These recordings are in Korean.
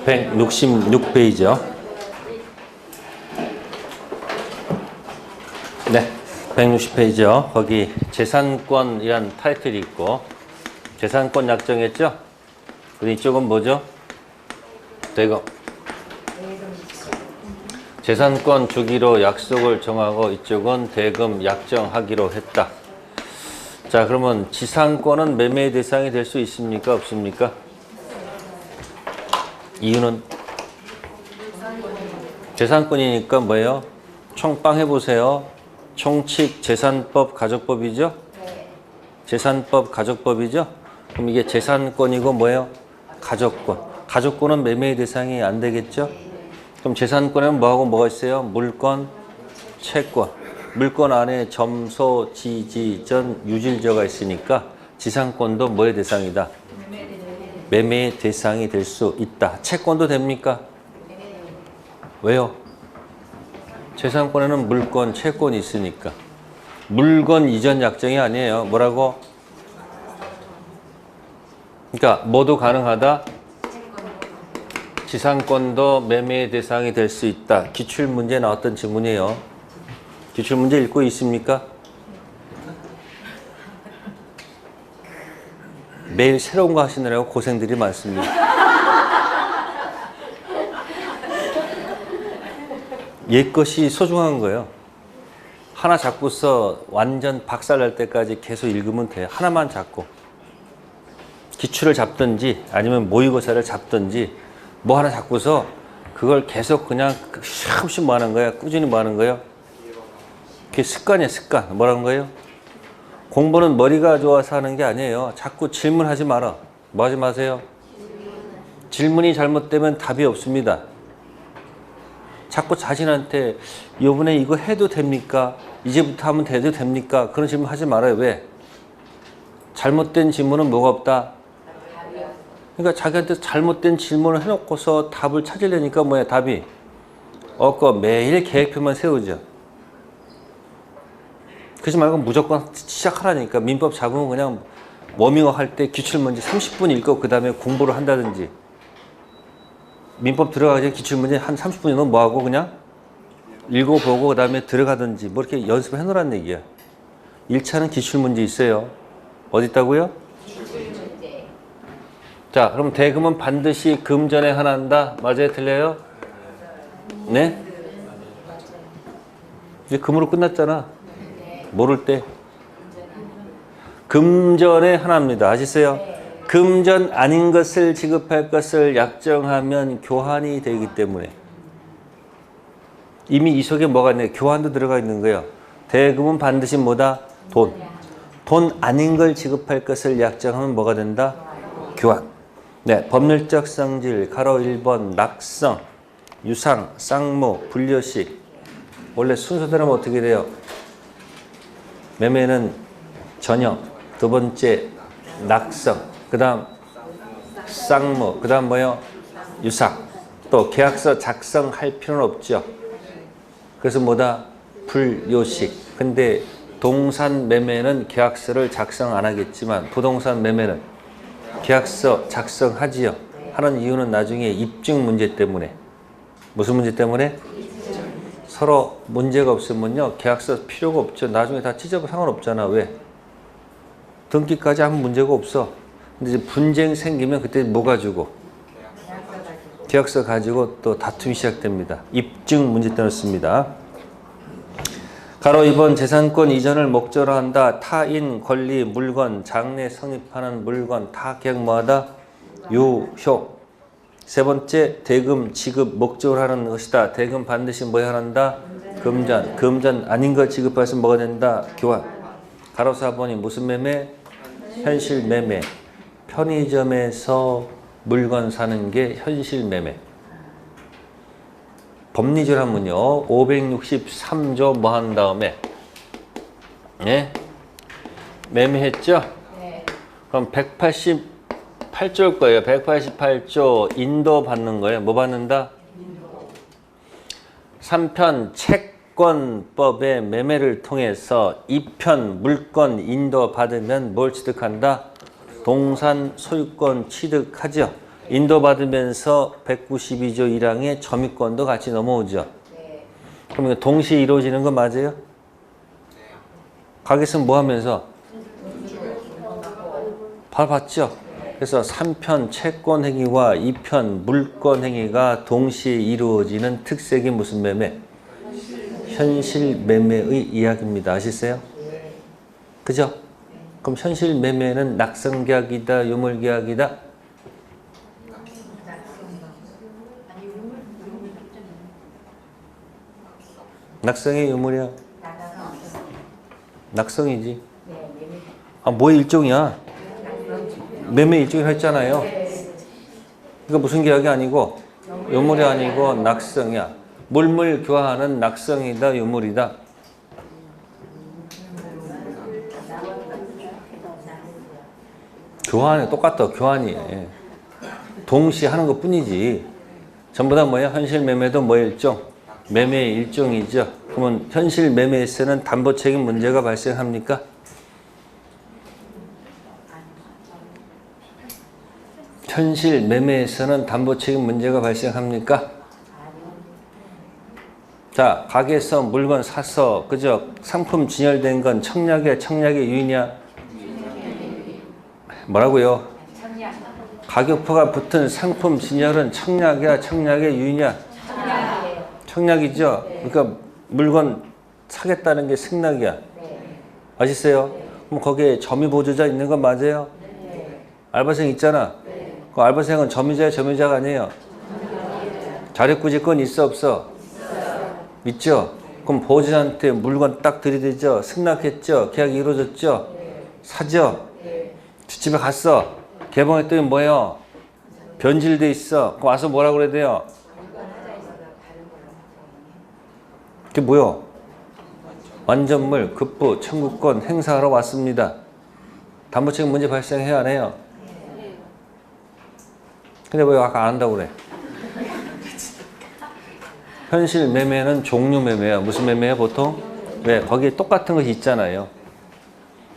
166페이지요. 네, 160페이지요. 거기 재산권이란 타이틀이 있고 재산권 약정했죠? 그리고 이쪽은 뭐죠? 대금. 재산권 주기로 약속을 정하고 이쪽은 대금 약정하기로 했다. 자, 그러면 지상권은 매매 대상이 될 수 있습니까? 없습니까? 이유는? 재산권이니까 뭐예요? 총빵 해보세요. 총칙 재산법 가족법이죠? 재산법 가족법이죠? 그럼 이게 재산권이고 뭐예요? 가족권. 가족권은 매매 대상이 안 되겠죠? 그럼 재산권에는 뭐하고 뭐가 있어요? 물권, 채권. 물권 안에 점소, 지지, 전, 유질저가 있으니까 지상권도 뭐의 대상이다? 매매의 대상이 될 수 있다. 채권도 됩니까? 왜요? 재산권에는 물권, 채권이 있으니까. 물건 이전 약정이 아니에요. 뭐라고? 그러니까 뭐도 가능하다? 지상권도 매매의 대상이 될 수 있다. 기출문제에 나왔던 질문이에요. 기출문제 읽고 있습니까? 매일 새로운 거 하시느라고 고생들이 많습니다. 옛 것이 소중한 거예요. 하나 잡고서 완전 박살날 때까지 계속 읽으면 돼요. 하나만 잡고. 기출을 잡든지 아니면 모의고사를 잡든지 뭐 하나 잡고서 그걸 계속 그냥 쉼없이 뭐 하는 거야? 꾸준히 뭐 하는 거예요? 그게 습관이에요, 습관. 뭐라는 거예요? 공부는 머리가 좋아서 하는 게 아니에요. 자꾸 질문하지 마라. 뭐 하지 마세요? 질문이 잘못되면 답이 없습니다. 자꾸 자신한테 이번에 이거 해도 됩니까? 이제부터 하면 돼도 됩니까? 그런 질문 하지 말아요. 왜? 잘못된 질문은 뭐가 없다? 그러니까 자기한테 잘못된 질문을 해놓고서 답을 찾으려니까 뭐야? 답이 없고 매일 계획표만 세우죠. 그러지 말고 무조건 시작하라니까. 민법 잡으면 그냥 워밍업 할 때 기출문제 30분 읽고 그 다음에 공부를 한다든지, 민법 들어가기 전에 기출문제 한 30분 정도 뭐하고 그냥 읽어보고 그 다음에 들어가든지 뭐 이렇게 연습을 해놓으란 얘기야. 1차는 기출문제 있어요. 어디 있다고요? 기출문제. 자, 그럼 대금은 반드시 금전에 한한다. 맞아요? 틀려요? 네? 이제 금으로 끝났잖아. 모를 때. 금전에 하나입니다. 아시세요? 금전 아닌 것을 지급할 것을 약정하면 교환이 되기 때문에. 이미 이 속에 뭐가 있네? 교환도 들어가 있는 거예요. 대금은 반드시 뭐다? 돈. 돈 아닌 걸 지급할 것을 약정하면 뭐가 된다? 교환. 네, 법률적 성질, 가로 1번, 낙성, 유상, 쌍무, 불려식. 원래 순서대로 하면 어떻게 돼요? 매매는 전형, 두 번째 낙성, 그 다음 쌍무, 그 다음 뭐요? 유상. 또 계약서 작성할 필요는 없죠. 그래서 뭐다? 불요식. 근데 동산 매매는 계약서를 작성 안 하겠지만 부동산 매매는 계약서 작성하지요. 하는 이유는 나중에 입증 문제 때문에. 무슨 문제 때문에? 서로 문제가 없으면요 계약서 필요가 없죠. 나중에 다 찢어도 상관없잖아. 왜? 등기까지 하면 문제가 없어. 근데 이제 분쟁 생기면 그때 뭐 가지고? 계약서 가지고 또 다툼이 시작됩니다. 입증 문제 때문에 씁니다. 가로 2번 재산권 이전을 목적으로 한다. 타인, 권리, 물건, 장래 성립하는 물건, 타 계약 뭐하다? 유효. 세 번째 대금 지급 목적으로 하는 것이다. 대금 반드시 뭐 해야 한다? 금전. 금전 아닌 것 지급해서 뭐가 된다? 교환. 가로 4번이 무슨 매매? 현실 매매. 편의점에서 물건 사는 게 현실 매매. 법리적으로 하면요 563조 뭐 한 다음에 예? 매매했죠? 네. 그럼 188조일 거예요. 188조 인도 받는 거예요. 뭐 받는다? 인도. 3편 채권법의 매매를 통해서 2편 물권 인도 받으면 뭘 취득한다? 동산 소유권 취득하죠. 인도받으면서 192조 1항의 점유권도 같이 넘어오죠. 그럼 이거 동시에 이루어지는 거 맞아요? 가겠으면 뭐 하면서? 바로 봤죠? 그래서 3편 채권 행위와 2편 물권 행위가 동시에 이루어지는 특색이 무슨 매매? 현실 매매의 이야기입니다. 아시세요? 그죠? 그럼 현실 매매는 낙성계약이다, 유물계약이다? 낙성이 유물이야? 낙성이지. 아, 뭐의 일종이야? 매매 일종이라 했잖아요. 그러니까 무슨 계약이 아니고 유물이 아니고 낙성이야. 물물 교환은 낙성이다, 유물이다? 교환이 똑같다. 교환이 동시에 하는 것 뿐이지. 전부 다 뭐야? 현실 매매도 뭐의 일종? 매매의 일종이죠. 그러면 현실 매매에서는 담보 책임 문제가 발생합니까? 현실 매매에서는 담보 책임 문제가 발생합니까? 자, 가게에서 물건 사서 그죠? 상품 진열된 건 청약이야, 청약의 유인이야? 뭐라고요? 가격표가 붙은 상품 진열은 청약이야, 청약의 유인이야? 청약이죠. 그러니까 물건 사겠다는 게 승낙이야. 아시세요? 그럼 거기에 점유 보조자 있는 건 맞아요? 알바생 있잖아. 그 알바생은 점유자야, 점유자가 아니에요? 자력구제권 있어, 없어? 있죠? 그럼 보호자한테 물건 딱 들이대죠? 승낙했죠? 계약이 이루어졌죠? 사죠? 집에 갔어. 개봉했더니 뭐예요? 변질돼 있어. 그럼 와서 뭐라고 그래야 돼요? 그게 뭐요? 완전물, 급부, 청구권 행사하러 왔습니다. 담보책임 문제 발생해야 안 해요? 근데 왜 아까 안 한다고 그래? 현실 매매는 종류 매매야. 무슨 매매야 보통? 왜? 거기에 똑같은 것이 있잖아요.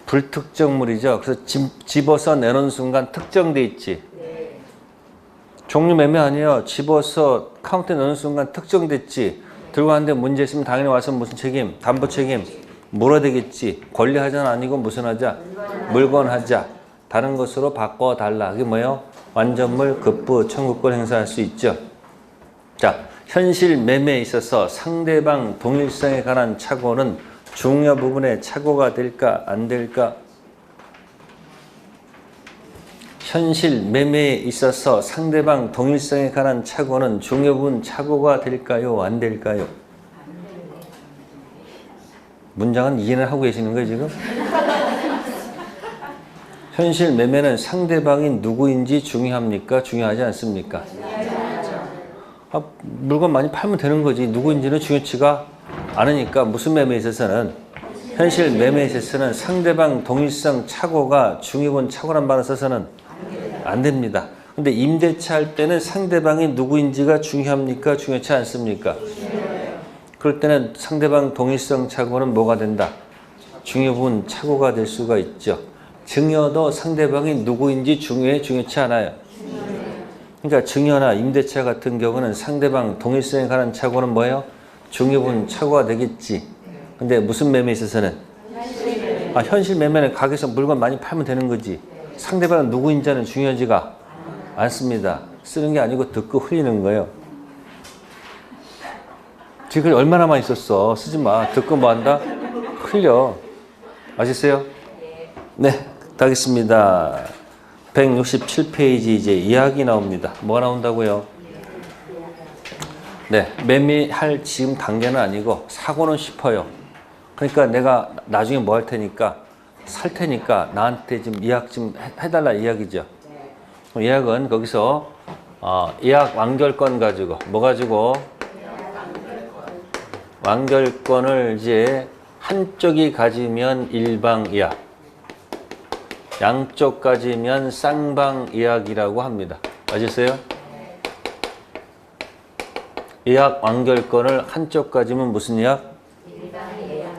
불특정물이죠. 그래서 집어서 내놓은 순간 특정돼 있지. 종류 매매 아니에요. 집어서 카운트에 넣는 순간 특정됐지. 들고 왔는데 문제 있으면 당연히 와서 무슨 책임? 담보 책임 물어야 되겠지. 권리하자는 아니고 무슨 하자? 물건하자. 다른 것으로 바꿔달라. 그게 뭐예요? 완전물, 급부, 청구권 행사할 수 있죠. 자, 현실 매매에 있어서 상대방 동일성에 관한 착오는 중요 부분의 착오가 될까 안 될까? 현실 매매에 있어서 상대방 동일성에 관한 착오는 중요 부분 착오가 될까요? 안 될까요? 문장은 이해는 하고 계시는 거예요 지금? 현실 매매는 상대방이 누구인지 중요합니까? 중요하지 않습니까? 아, 물건 많이 팔면 되는 거지. 누구인지는 중요치가 않으니까. 무슨 매매에 있어서는? 현실 매매에 있어서는 상대방 동일성 착오가 중요한 착오란 말을 써서는 안 됩니다. 근데 임대차 할 때는 상대방이 누구인지가 중요합니까? 중요치 않습니까? 그럴 때는 상대방 동일성 착오는 뭐가 된다? 중요한 착오가 될 수가 있죠. 증여도 상대방이 누구인지 중요해? 중요치 않아요? 그러니까 증여나 임대차 같은 경우는 상대방 동일성에 관한 착오는 뭐예요? 중요한 착오가 되겠지. 근데 무슨 매매에 있어서는? 아, 현실 매매는 가게에서 물건 많이 팔면 되는 거지. 상대방은 누구인지는 중요하지가 않습니다. 쓰는 게 아니고 듣고 흘리는 거예요. 지금 얼마나 많이 썼어. 쓰지 마. 듣고 뭐 한다? 흘려. 아시세요? 네, 가겠습니다. 167페이지 이제 이야기 나옵니다. 뭐가 나온다고요? 네, 매매할 지금 단계는 아니고 사고는 싶어요. 그러니까 내가 나중에 뭐 할 테니까 살 테니까 나한테 좀 예약 좀 해달라 이야기죠. 예약은 거기서 예약 완결권 가지고 뭐 가지고 완결권을 이제 한쪽이 가지면 일방 예약, 양쪽 가지면 쌍방 예약이라고 합니다. 맞으세요? 예약 완결권을 한쪽 가지면 무슨 예약?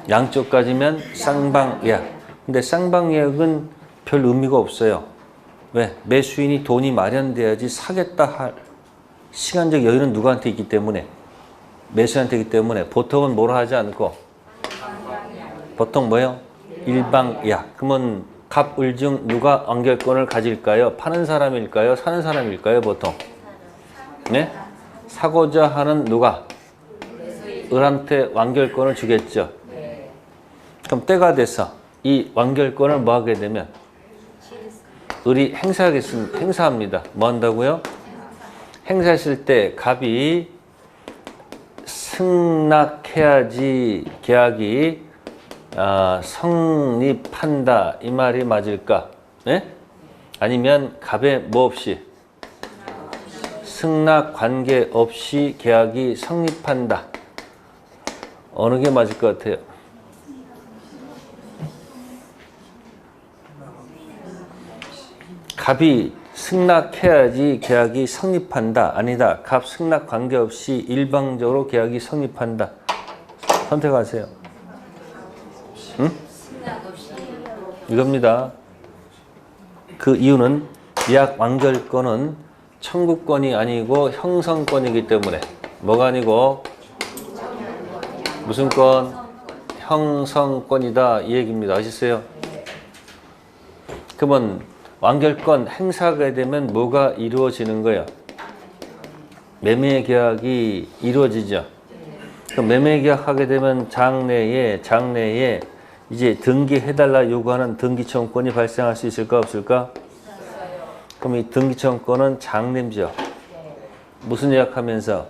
양쪽 가지면 쌍방 예약. 근데 쌍방 예약은 별 의미가 없어요. 왜? 매수인이 돈이 마련돼야지 사겠다 할 시간적 여유는 누구한테 있기 때문에? 매수인한테 있기 때문에 보통은 뭐라 하지 않고 보통 뭐요? 일방야. 그러면 갑을 중 누가 완결권을 가질까요? 파는 사람일까요? 사는 사람일까요? 보통. 네? 사고자 하는 누가? 을한테 완결권을 주겠죠. 그럼 때가 돼서 이 완결권을 뭐 하게 되면 을이 행사합니다. 뭐 한다고요? 행사했을 때 갑이 승낙해야지 계약이 성립한다 이 말이 맞을까? 네? 아니면 갑의 뭐 없이 승낙 관계 없이 계약이 성립한다. 어느 게 맞을 것 같아요? 갑이 승낙해야지 계약이 성립한다. 아니다. 갑 승낙 관계없이 일방적으로 계약이 성립한다. 선택하세요. 응? 이겁니다. 그 이유는 예약 완결권은 청구권이 아니고 형성권이기 때문에. 뭐가 아니고? 무슨 권? 형성권이다. 이 얘기입니다. 아시세요? 그러면 완결권 행사하게 되면 뭐가 이루어지는 거예요? 매매 계약이 이루어지죠. 그럼 매매 계약하게 되면 장래에 이제 등기해달라 요구하는 등기청구권이 발생할 수 있을까 없을까? 그럼 이 등기청구권은 장래죠. 무슨 예약하면서?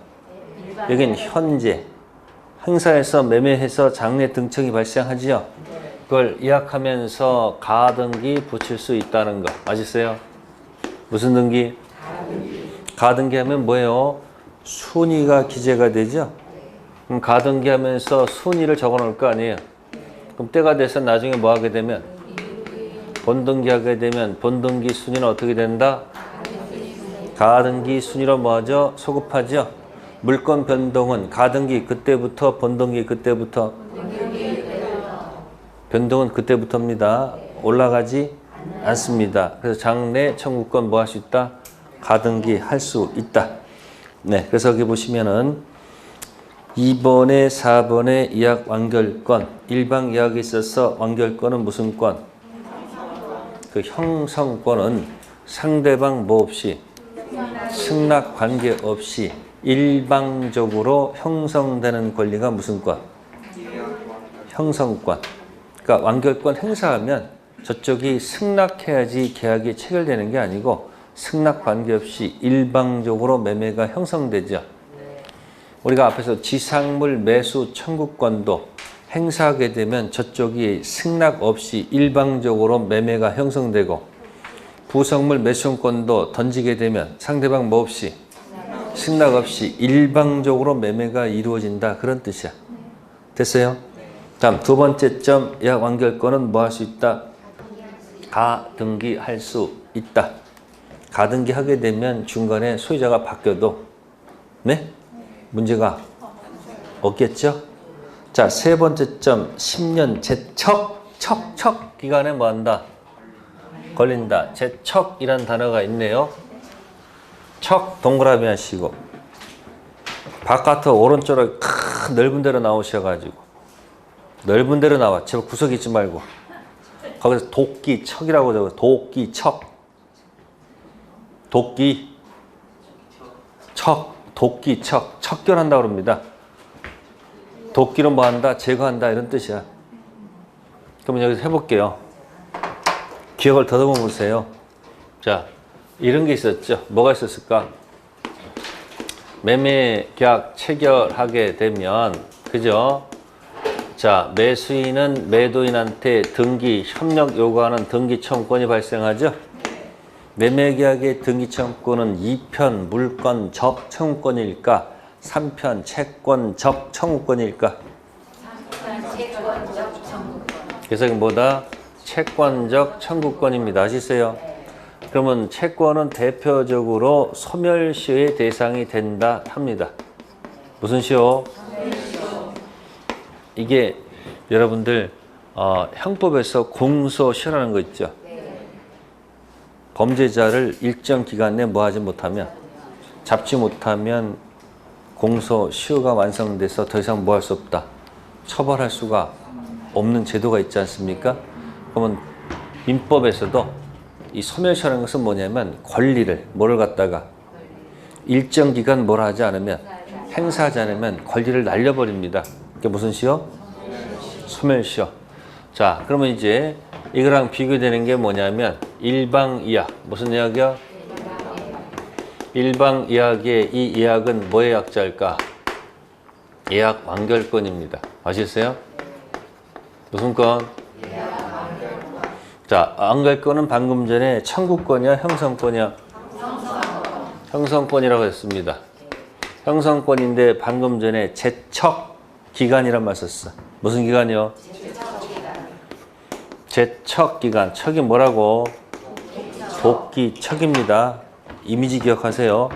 여긴 현재 행사해서 매매해서 장래 등청이 발생하지요. 그걸 예약하면서 가등기 붙일 수 있다는 거 맞으세요? 무슨 등기? 가등기 하면 뭐예요? 순위가 기재가 되죠? 그럼 가등기 하면서 순위를 적어 놓을 거 아니에요? 그럼 때가 돼서 나중에 뭐 하게 되면? 본등기 하게 되면 본등기 순위는 어떻게 된다? 가등기 순위로 뭐 하죠? 소급하죠? 물권 변동은 가등기 그때부터 본등기 그때부터 변동은 그때부터입니다. 올라가지 않습니다. 그래서 장래 청구권 뭐 할 수 있다? 가등기 할 수 있다. 네, 그래서 여기 보시면은 2번에 4번에 예약 완결권, 일방 예약이 있어서 완결권은 무슨 권? 그 형성권은 상대방 뭐 없이 승낙 관계 없이 일방적으로 형성되는 권리가 무슨 권? 형성권. 그러니까 완결권 행사하면 저쪽이 승낙해야지 계약이 체결되는 게 아니고 승낙 관계없이 일방적으로 매매가 형성되죠. 우리가 앞에서 지상물 매수 청구권도 행사하게 되면 저쪽이 승낙 없이 일방적으로 매매가 형성되고 부속물 매수권도 던지게 되면 상대방 뭐 없이 승낙 없이 일방적으로 매매가 이루어진다. 그런 뜻이야. 됐어요? 다음 두 번째 점, 예약 완결권은 뭐 할 수 있다? 가등기 할 수 있다. 가등기 하게 되면 중간에 소유자가 바뀌어도 네? 문제가 없겠죠? 자, 세 번째 점, 10년 척 기간에 뭐 한다? 걸린다. 제척이란 단어가 있네요. 척 동그라미 하시고 바깥으로 오른쪽으로 큰 넓은 데로 나오셔가지고 넓은 데로 나와. 제발 구석에 있지 말고. 거기서 도끼 척이라고 적어요. 도끼 척. 도끼 척. 도끼 척. 척결한다고 그럽니다. 도끼로 뭐 한다? 제거한다. 이런 뜻이야. 그러면 여기서 해볼게요. 기억을 더듬어 보세요. 자, 이런 게 있었죠. 뭐가 있었을까? 매매 계약 체결하게 되면, 그죠? 자, 매수인은 매도인한테 등기, 협력 요구하는 등기 청구권이 발생하죠. 매매 계약의 등기 청구권은 2편 물권적 청구권일까? 3편 채권적 청구권일까? 그래서 이게 뭐다? 채권적 청구권입니다. 아시세요? 그러면 채권은 대표적으로 소멸시효의 대상이 된다 합니다. 무슨 시효? 이게 여러분들 형법에서 공소시효라는 거 있죠. 범죄자를 일정 기간 내에 뭐 하지 못하면, 잡지 못하면 공소시효가 완성돼서 더 이상 뭐 할 수 없다. 처벌할 수가 없는 제도가 있지 않습니까? 그러면 민법에서도 이 소멸시효라는 것은 뭐냐면 권리를, 뭐를 갖다가 일정 기간 뭘 하지 않으면, 행사하지 않으면 권리를 날려버립니다. 그게 무슨 시효? 소멸시효. 자, 그러면 이제 이거랑 비교되는 게 뭐냐면 일방이약. 무슨 이약이야? 일방이약의 이 이약은 뭐의 약자일까? 예약 완결권입니다. 아시겠어요? 무슨 권? 자, 완결권은 방금 전에 청구권이야, 형성권이야? 형성권이라고 했습니다. 형성권인데 방금 전에 제척 기간이란 말 썼어. 무슨 기간이요? 제척 기간. 척이 뭐라고? 복기척입니다. 이미지 기억하세요.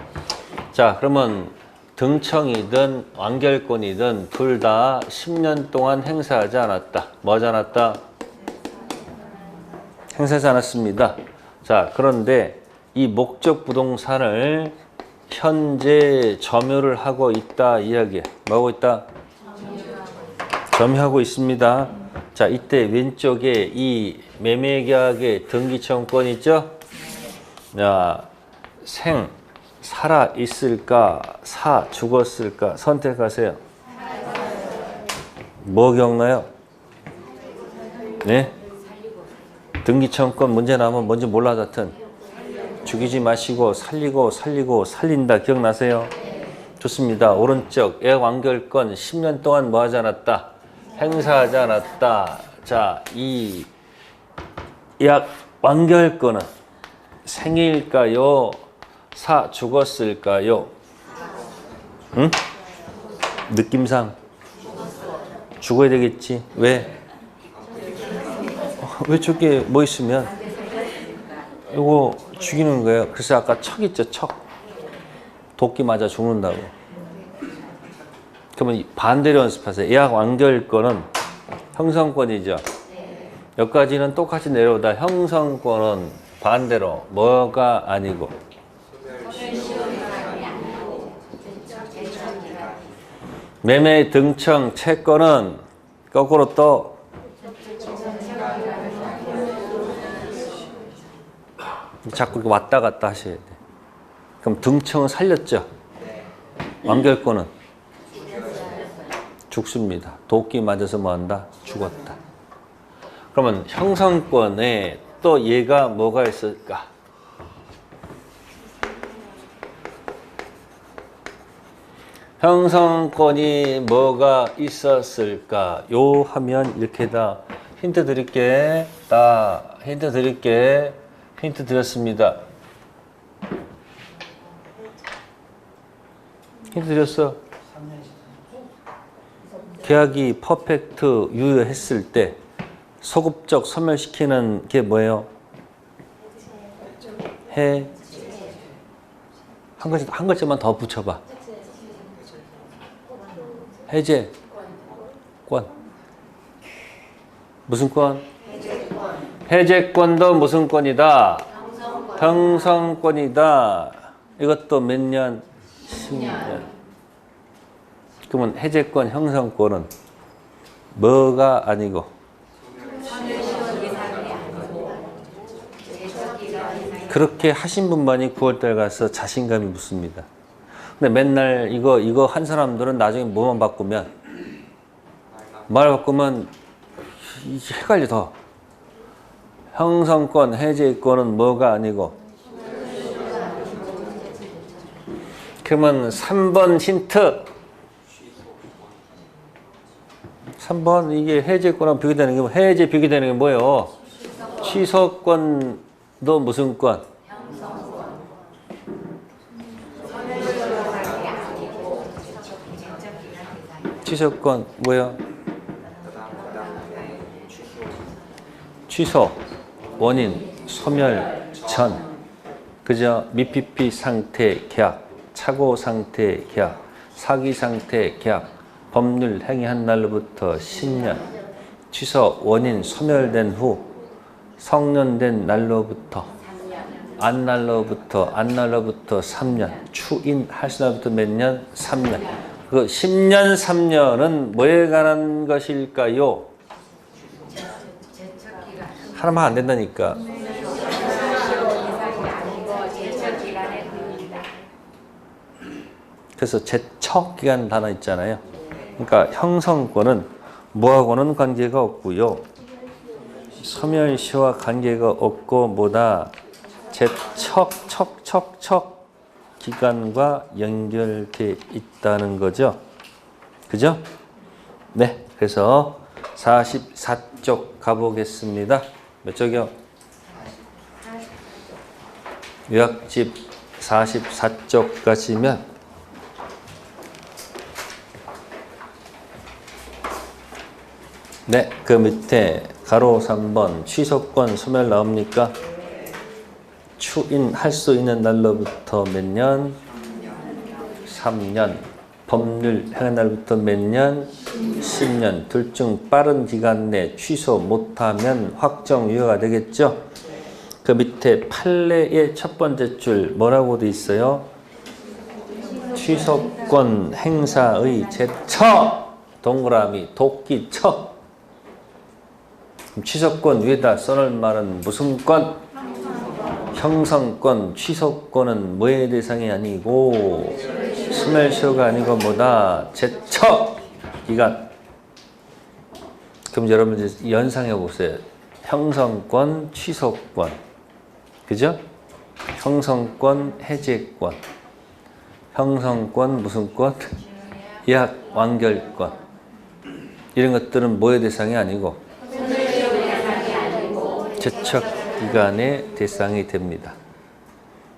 자, 그러면 등청이든 완결권이든 둘 다 10년 동안 행사하지 않았다. 뭐 하지 않았다? 행사하지 않았습니다. 자, 그런데 이 목적 부동산을 현재 점유를 하고 있다 이야기해. 뭐 하고 있다? 점유하고 있습니다. 자, 이때 왼쪽에 이 매매계약의 등기청권 있죠? 자, 생, 살아 있을까? 사, 죽었을까? 선택하세요. 뭐 기억나요? 네? 등기청권 문제 나오면 뭔지 몰라 하여튼 죽이지 마시고 살리고 살린다. 기억나세요? 좋습니다. 오른쪽 예약 완결권 10년 동안 뭐 하지 않았다? 행사하지 않았다. 자, 이 예약 완결권은 생일까요? 사 죽었을까요? 응? 느낌상 죽어야 되겠지. 왜? 왼쪽에 뭐 있으면 이거 죽이는 거예요. 그래서 아까 척 있죠, 척. 도끼 맞아 죽는다고. 그러면 반대로 연습하세요. 예약 완결권은 형성권이죠. 여기까지는 똑같이 내려오다 형성권은 반대로 뭐가 아니고 매매 등청 채권은 거꾸로 또 자꾸 이렇게 왔다 갔다 하셔야 돼. 그럼 등청은 살렸죠? 완결권은 죽습니다. 도끼 맞아서 뭐 한다? 죽었다. 그러면 형성권에 또 얘가 뭐가 있을까? 형성권이 뭐가 있었을까? 요 하면 이렇게 다 힌트 드릴게. 힌트 드릴게. 힌트 드렸습니다. 힌트 드렸어. 계약이 퍼펙트 유효했을 때 소급적 소멸시키는 게 뭐예요? 한 글자만 더 붙여봐. 해제권. 무슨 권? 해제권도 무슨 권이다? 형성권이다. 이것도 몇 년? 10년. 그러면 해제권, 형성권은 뭐가 아니고? 그렇게 하신 분만이 9월달 가서 자신감이 붙습니다. 근데 맨날 이거 한 사람들은 나중에 뭐만 바꾸면, 말 바꾸면 헷갈려 더. 형성권, 해제권은 뭐가 아니고? 그러면 3번 힌트. 3번 이게 해제권하고 비교되는 게 뭐? 해제 비교되는 게 뭐예요? 취소권도 무슨 권? 취소권 뭐예요? 취소, 원인, 소멸, 전, 그죠? 미피피 상태 계약, 착오 상태 계약, 사기 상태 계약, 법률 행위한 날로부터 10년, 취소, 원인, 소멸된 후 성년된 날로부터 안날로부터 3년, 추인할수 날부터 몇 년? 3년. 그 10년 3년은 뭐에 관한 것일까요? 하나만 안 된다니까. 그래서 제척기간 단어 있잖아요. 그러니까 형성권은 뭐하고는 관계가 없고요. 소멸시와 관계가 없고 뭐다? 제척 기간과 연결돼 있다는 거죠. 그죠? 네, 그래서 44쪽 가보겠습니다. 몇 쪽이요? 요약집 44쪽 가시면 네, 그 밑에 가로 3번 취소권 소멸 나옵니까? 추인할 수 있는 날로부터 몇 년? 3년. 법률 행한 날부터 몇 년? 10년. 둘 중 빠른 기간 내 취소 못하면 확정 유효가 되겠죠? 그 밑에 판례의 첫 번째 줄 뭐라고 돼 있어요? 취소권 행사의 제처. 동그라미 도끼처. 취소권 위에다 써놓을 말은 무슨 권? 형성권, 취소권은 뭐의 대상이 아니고 소멸시효가 아니고 뭐다? 제척 기간. 그럼 여러분 이제 연상해 보세요. 형성권, 취소권, 그죠? 형성권, 해제권, 형성권 무슨 권? 예약 완결권. 이런 것들은 뭐의 대상이 아니고 제척 기간의 대상이 됩니다.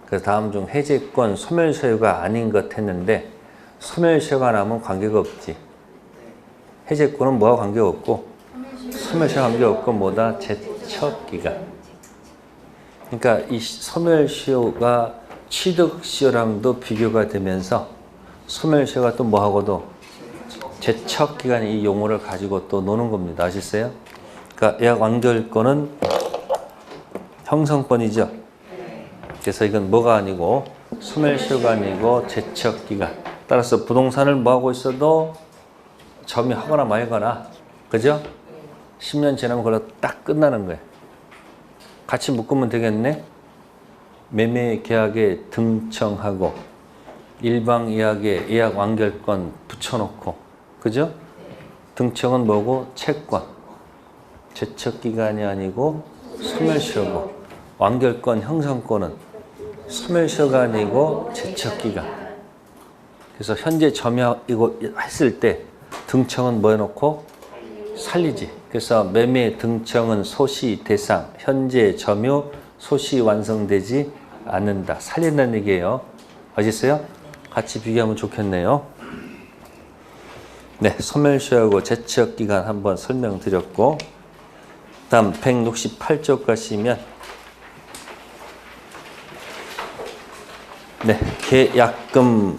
그래서 다음 중 해제권, 소멸시효가 아닌 것 했는데 소멸시효가 나면 관계가 없지. 해제권은 뭐와 관계가 없고 소멸시효와 관계가 없고 뭐다? 제척 기간. 그러니까 이 소멸시효가 취득시효랑도 비교가 되면서 소멸시효가 또 뭐하고도 제척 기간의 이 용어를 가지고 또 노는 겁니다. 아셨어요? 그러니까 예약 완결권은 형성권이죠. 그래서 이건 뭐가 아니고 소멸시효가 아니고 제척기간. 따라서 부동산을 뭐하고 있어도 점유하거나 말거나, 그죠? 10년 지나면 그걸로 딱 끝나는 거예요. 같이 묶으면 되겠네. 매매 계약에 등청하고 일방 예약에 예약 완결권 붙여놓고, 그죠? 등청은 뭐고? 채권. 제척기간이 아니고 소멸시효고, 완결권, 형성권은 소멸시효가 아니고 제척기간. 그래서 현재 점유이고 했을 때 등청은 뭐 해놓고 살리지. 그래서 매매 등청은 소시 대상, 현재 점유 소시 완성되지 않는다. 살린다는 얘기예요. 아셨어요? 같이 비교하면 좋겠네요. 네, 소멸시효하고 제척기간 한번 설명드렸고, 다음 168쪽 가시면 네, 계약금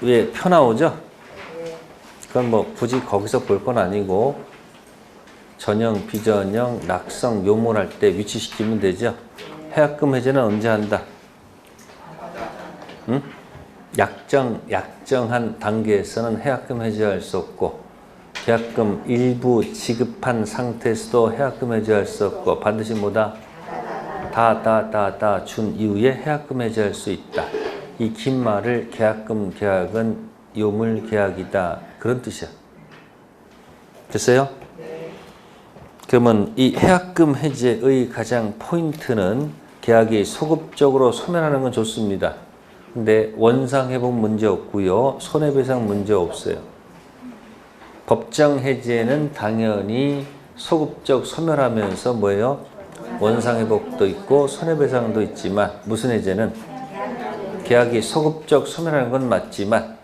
위에 표 나오죠? 그건 뭐 굳이 거기서 볼 건 아니고 전형, 비전형, 낙성, 요mol할 때 위치시키면 되죠. 해약금 해제는 언제 한다? 응? 약정한 단계에서는 해약금 해제할 수 없고, 계약금 일부 지급한 상태에서도 해약금 해제할 수 없고, 반드시 뭐다? 다 준 이후에 해약금 해제할 수 있다. 이 긴 말을 계약금 계약은 요물 계약이다. 그런 뜻이야. 됐어요? 그러면 이 해약금 해제의 가장 포인트는 계약이 소급적으로 소멸하는 건 좋습니다. 근데 원상회복 문제 없고요. 손해배상 문제 없어요. 법정 해제는 당연히 소급적 소멸하면서 뭐예요? 원상회복도 있고 손해배상도 있지만, 무슨 해제는 계약이 소급적 소멸하는 건 맞지만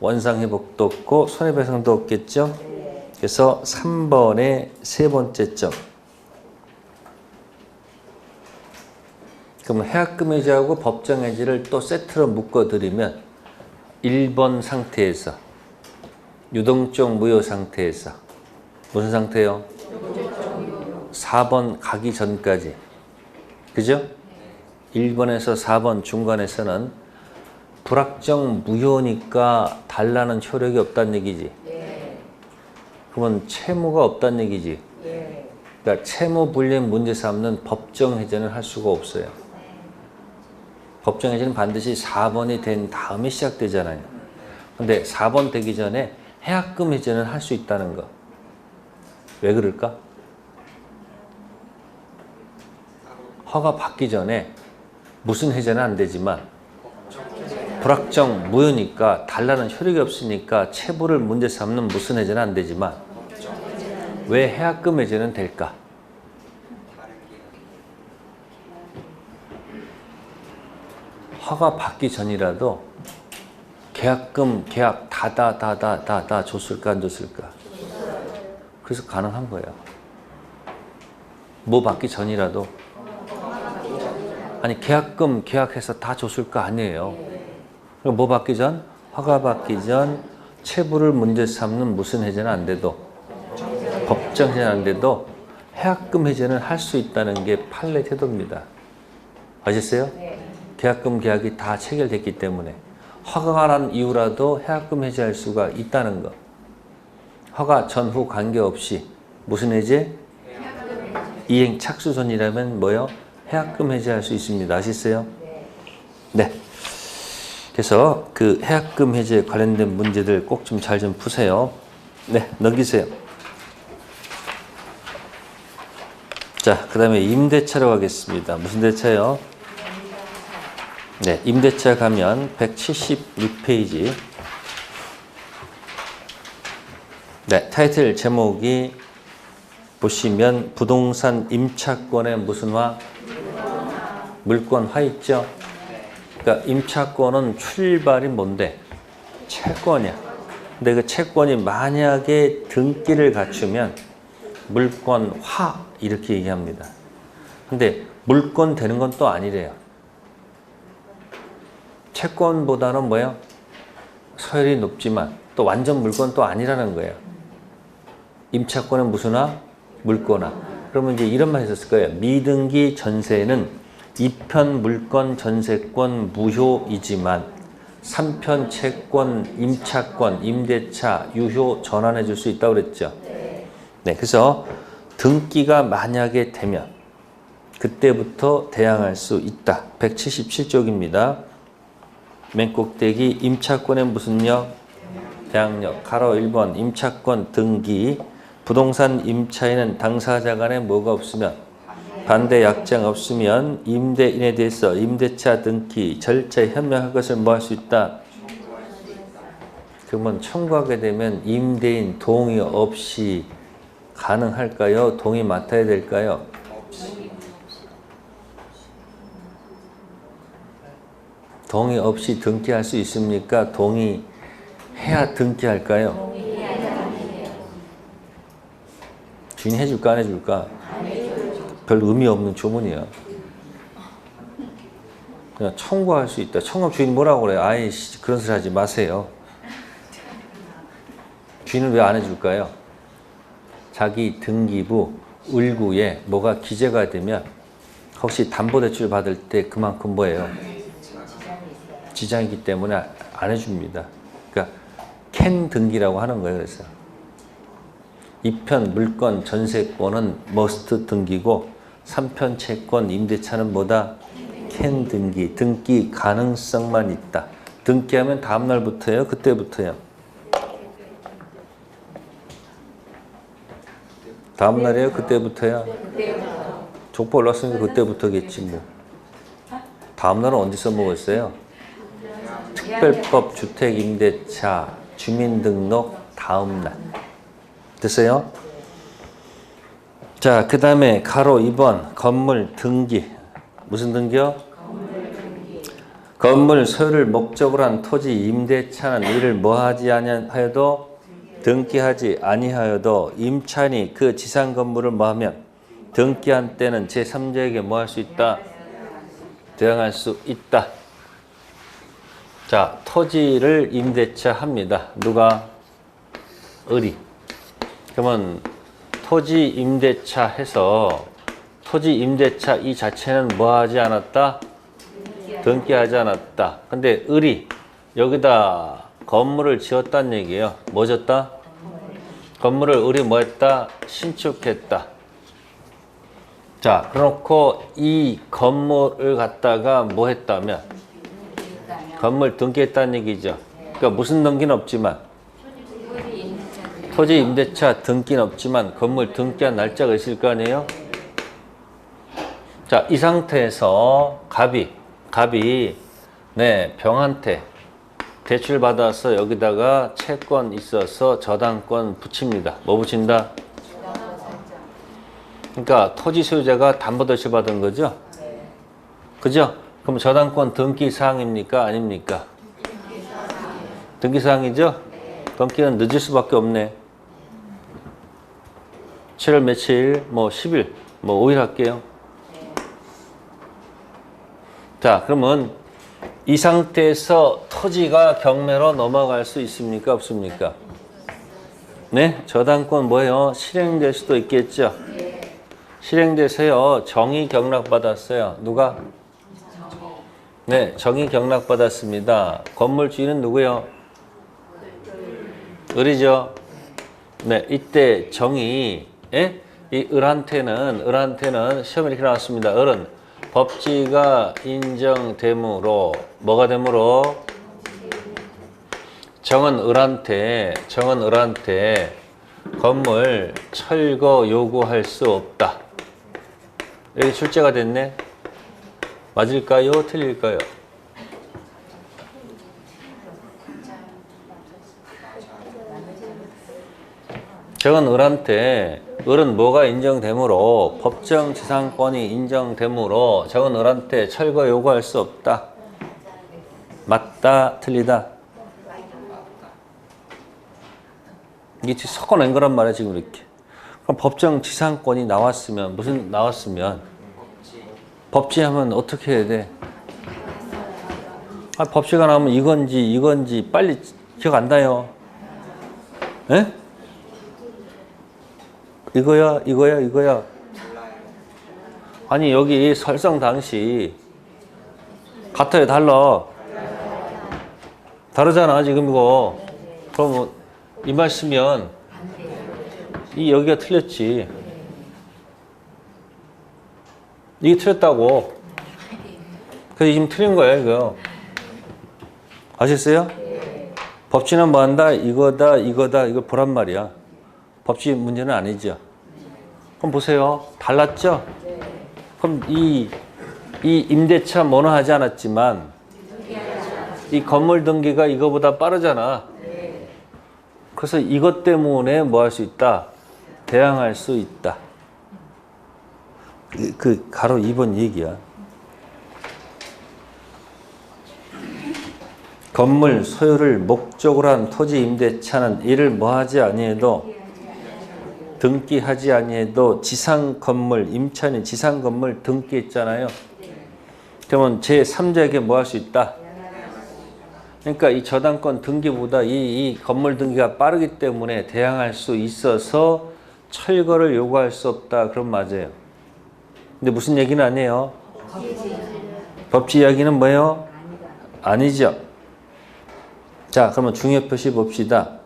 원상회복도 없고 손해배상도 없겠죠. 그래서 3번의 세 번째 점. 그럼 해약금 해제하고 법정 해제를 또 세트로 묶어드리면 1번 상태에서, 유동적 무효 상태에서 무슨 상태요? 4번 가기 전까지, 그죠? 1번에서 4번 중간에서는 불확정 무효니까 달라는 효력이 없다는 얘기지. 그러면 채무가 없다는 얘기지. 그러니까 채무 불이행 문제 삼는 법정 해제는 할 수가 없어요. 법정 해제는 반드시 4번이 된 다음에 시작되잖아요. 근데 4번 되기 전에 해약금 해제는 할 수 있다는 거. 왜 그럴까? 허가 받기 전에 무슨 해제는 안 되지만 불확정 무효니까 달라는 효력이 없으니까 채무를 문제 삼는 무슨 해제는 안 되지만 왜 해약금 해제는 될까? 허가 받기 전이라도 계약금, 계약 다 줬을까 안 줬을까? 그래서 가능한 거예요. 뭐 받기 전이라도 아니 계약금 계약해서 다 줬을까 아니에요. 뭐 받기 전? 허가 받기 전 채무를 문제 삼는 무슨 해제는 안 돼도 법정 해제는 안 돼도 해약금 해제는 할 수 있다는 게 판례 태도입니다. 아셨어요? 계약금 계약이 다 체결됐기 때문에 허가가 난 이후라도 해약금 해제할 수가 있다는 거. 허가 전후 관계없이 무슨 해제? 이행 착수전이라면 뭐요? 해약금 해제할 수 있습니다. 아시겠어요? 네. 그래서 그 해약금 해제 관련된 문제들 꼭 좀 잘 좀 푸세요. 네, 넘기세요. 자, 그 다음에 임대차로 가겠습니다. 무슨 대차요? 네, 임대차 가면 176페이지. 네, 타이틀 제목이 보시면 부동산 임차권의 무슨 화? 물권화 있죠? 그러니까 임차권은 출발이 뭔데? 채권이야. 근데 그 채권이 만약에 등기를 갖추면 물권화 이렇게 얘기합니다. 근데 물권 되는 건 또 아니래요. 채권보다는 뭐예요? 서열이 높지만 또 완전 물권 또 아니라는 거예요. 임차권은 무슨 화? 물권화. 그러면 이제 이런 말 했었을 거예요. 미등기 전세는 2편 물권 전세권 무효이지만 3편 채권, 임차권, 임대차, 유효 전환해 줄 수 있다고 그랬죠. 네, 그래서 등기가 만약에 되면 그때부터 대항할 수 있다. 177쪽입니다. 맨 꼭대기 임차권의 무슨요? 대항력. 가로 1번 임차권 등기. 부동산 임차인은 당사자 간에 뭐가 없으면 반대 약정 없으면 임대인에 대해서 임대차 등기 절차에 현명할 것을 뭐 할 수 있다? 그러면 청구하게 되면 임대인 동의 없이 가능할까요? 동의 맡아야 될까요? 동의 없이 등기할 수 있습니까? 동의해야 등기할까요? 주인이 해줄까 안 해줄까? 별 의미 없는 조문이야. 그냥 청구할 수 있다. 청구 주인 뭐라고 그래요? 아이씨 그런 소리 하지 마세요. 주인은 왜 안 해줄까요? 자기 등기부 을구에 뭐가 기재가 되면 혹시 담보대출 받을 때 그만큼 뭐예요? 지장이기 때문에 안 해줍니다. 그러니까 캔 등기라고 하는 거예요. 그래서 2편 물권 전세권은 머스트 등기고 3편 채권 임대차는 뭐다? 캔 등기. 등기 가능성만 있다. 등기하면 다음 날부터요? 그때부터요? 다음 날이에요? 그때부터요? 족보 올랐으니까 그때부터겠지 뭐. 다음 날은 언제 써먹었어요? 특별법 주택임대차 주민등록 다음 날. 됐어요? 자, 그 다음에 가로 2번 건물 등기. 무슨 등기요? 건물 소유를 목적으로 한 토지 임대차는 이를 뭐하지 아니하여도 등기하지 아니하여도 임차인이 그 지상 건물을 뭐하면 등기한 때는 제3자에게 뭐할 수 있다? 대항할 수 있다. 자, 토지를 임대차 합니다. 누가? 을이. 그러면 토지 임대차 해서 토지 임대차 이 자체는 뭐하지 않았다? 등기하지 않았다. 근데 을이 여기다 건물을 지었다는 얘기예요. 뭐 졌다? 건물을 을이 뭐 했다? 신축했다. 자, 그래놓고 이 건물을 갖다가 뭐 했다면? 건물 등기했다는 얘기죠. 그러니까 무슨 등기는 없지만 토지 임대차 등기는 없지만 건물 등기한 날짜가 있을 거 아니에요? 자, 이 상태에서 갑이 네, 병한테 대출 받아서 여기다가 채권 있어서 저당권 붙입니다. 뭐 붙인다? 그러니까 토지 소유자가 담보대출 받은 거죠? 그죠? 그럼 저당권 등기 사항입니까? 아닙니까? 등기 사항이죠? 등기는 늦을 수밖에 없네. 7월 며칠, 뭐 10일, 뭐 5일 할게요. 자, 그러면 이 상태에서 토지가 경매로 넘어갈 수 있습니까? 없습니까? 네? 저당권 뭐예요? 실행될 수도 있겠죠? 실행돼서요, 정의 경락 받았어요. 누가? 네, 정의 경락 받았습니다. 건물 주인은 누구요? 을이죠. 네, 이때 정의, 예? 이 을한테는 시험에 이렇게 나왔습니다. 을은 법지가 인정되므로, 뭐가 되므로? 정은 을한테 건물 철거 요구할 수 없다. 여기 출제가 됐네. 맞을까요? 틀릴까요? 정은 을은 뭐가 인정되므로 법정 지상권이 인정되므로 정은 을한테 철거 요구할 수 없다. 맞다, 틀리다. 이게 지금 섞어낸 거란 말이야, 지금 이렇게. 그럼 법정 지상권이 나왔으면, 법지하면 어떻게 해야 돼? 아, 법지가 나오면 이건지 빨리 기억 안 나요. 에? 이거야. 아니, 여기 설정 당시 같아요, 달라? 다르잖아, 지금 이거. 그럼 이 말 쓰면 여기가 틀렸지. 이게 틀렸다고. 그래서 지금 틀린 거예요, 이거. 아셨어요? 법치는 뭐 한다? 이거다. 이거 보란 말이야. 법치 문제는 아니죠. 그럼 보세요. 달랐죠? 그럼 이 임대차 뭐는 하지 않았지만 이 건물 등기가 이거보다 빠르잖아. 그래서 이것 때문에 뭐 할 수 있다? 대항할 수 있다. 그 가로 2번 얘기야. 건물 소유를 목적으로 한 토지 임대차는 이를 뭐하지 아니해도 등기하지 아니해도 지상 건물 임차인이 지상 건물 등기했잖아요. 그러면 제3자에게 뭐 할 수 있다? 그러니까 이 저당권 등기보다 이 건물 등기가 빠르기 때문에 대항할 수 있어서 철거를 요구할 수 없다. 그럼 맞아요. 근데 무슨 얘기는 아니에요? 법치 이야기는 뭐예요? 아니죠. 자, 그러면 중요 표시 봅시다.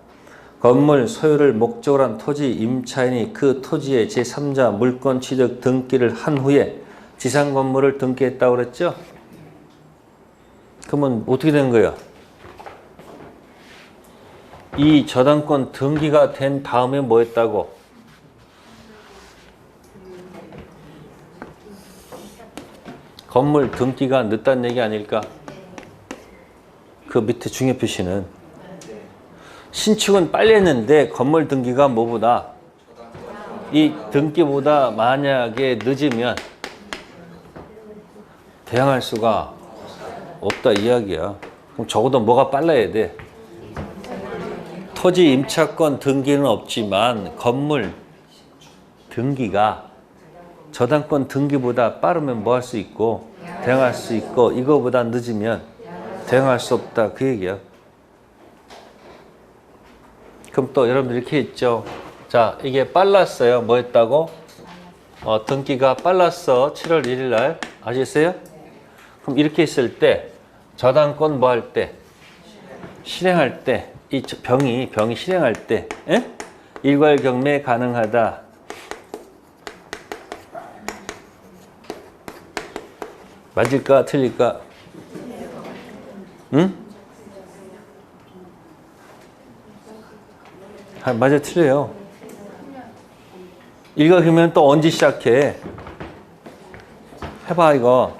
건물 소유를 목적으로 한 토지 임차인이 그 토지의 제3자 물권 취득 등기를 한 후에 지상 건물을 등기했다고 그랬죠? 그러면 어떻게 된 거예요? 이 저당권 등기가 된 다음에 뭐 했다고? 건물 등기가 늦다는 얘기 아닐까? 그 밑에 중요 표시는 신축은 빨리 했는데 건물 등기가 뭐보다? 이 등기보다 만약에 늦으면 대항할 수가 없다 이야기야. 그럼 적어도 뭐가 빨라야 돼? 토지 임차권 등기는 없지만 건물 등기가 저당권 등기보다 빠르면 뭐 할 수 있고 대항할 수 있고 이거보다 늦으면 대항할 수 없다 그 얘기야. 그럼 또 여러분들 이렇게 있죠. 자, 이게 빨랐어요. 뭐 했다고? 등기가 빨랐어. 7월 1일 날. 아셨어요? 그럼 이렇게 있을 때 저당권 뭐 할 때? 실행할 때, 이 병이 실행할 때, 에? 일괄경매 가능하다. 맞을까? 틀릴까? 응? 맞아, 틀려요. 일괄경매는 또 언제 시작해? 해봐, 이거.